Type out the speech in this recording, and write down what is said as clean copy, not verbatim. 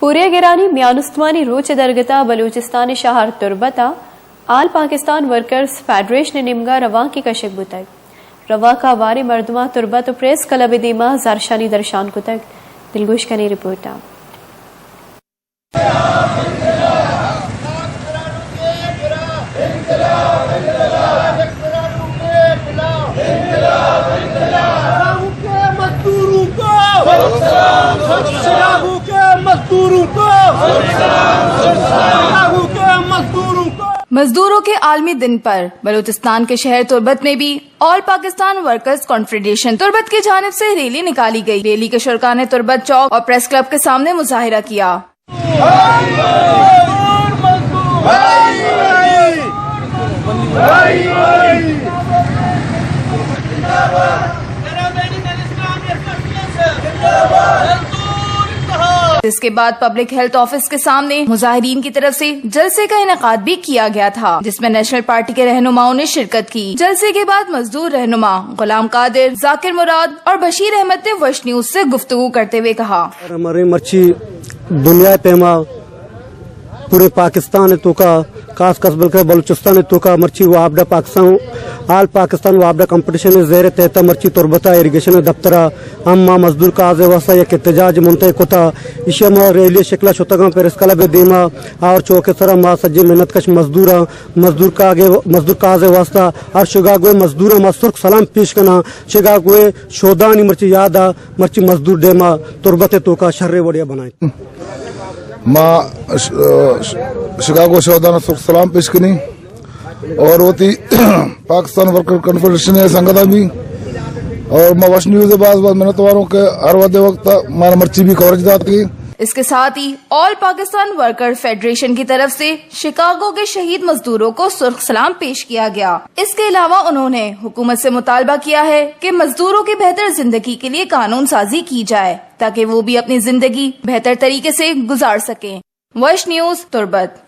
پورے گرانی میانستوانی روچ درگتا بلوچستان شہر تربتا آل Pakistan workers federation نمگا رواں کی کشک بتگ روا کا واری مردمہ تربت پریس کلب دیما زرشانی درشان کتگ دلگوش کنی رپورٹا مزدوروں کے عالمی دن پر بلوچستان کے شہر تربت میں بھی آل پاکستان ورکرز کانفیڈریشن تربت کی جانب سے ریلی نکالی گئی۔ ریلی کے شرکاء نے تربت چوک اور پریس کلب کے سامنے مظاہرہ کیا۔ اس کے بعد پبلک ہیلتھ آفس کے سامنے مظاہرین کی طرف سے جلسے کا انعقاد بھی کیا گیا تھا، جس میں نیشنل پارٹی کے رہنماؤں نے شرکت کی۔ جلسے کے بعد مزدور رہنما غلام قادر، ذاکر مراد اور بشیر احمد نے وش نیوز سے گفتگو کرتے ہوئے کہا، ہماری مرچی دنیا پیما پورے پاکستان تو کا خاص قصبل کے بلوچستان تو کا مرچی وابڈا پاکستان آل پاکستان وابڈا کمپٹیشن زیر تحت مرچی تربتا اریگیشن دفتر اما مزدور کا آز واسطہ یک احتجاج منتهی کتا اشما ریلی شکلا شتگاں پر اسکلا بے دیما اور چوک سرا ما سجی محنت کش مزدور کا آز واسطہ اور شگاگوے مزدور ما سرخ سلام پیش کنا شگاگوے شودانی مرچی یادا مرچی مزدور دیما تربت تو کا شر وڑیا بنائے ماں شکاگو شہدانہ سلام پیش کنی اور وہ تھی پاکستان ورکر کنفیڈریشن سنگتا بھی اور میں وش نیوز بعض محنت والوں کے ہر وقت ہمارا مرچی بھی کورج دات کی۔ اس کے ساتھ ہی آل پاکستان ورکر فیڈریشن کی طرف سے شکاگو کے شہید مزدوروں کو سرخ سلام پیش کیا گیا۔ اس کے علاوہ انہوں نے حکومت سے مطالبہ کیا ہے کہ مزدوروں کی بہتر زندگی کے لیے قانون سازی کی جائے تاکہ وہ بھی اپنی زندگی بہتر طریقے سے گزار سکیں۔ وش نیوز تربت۔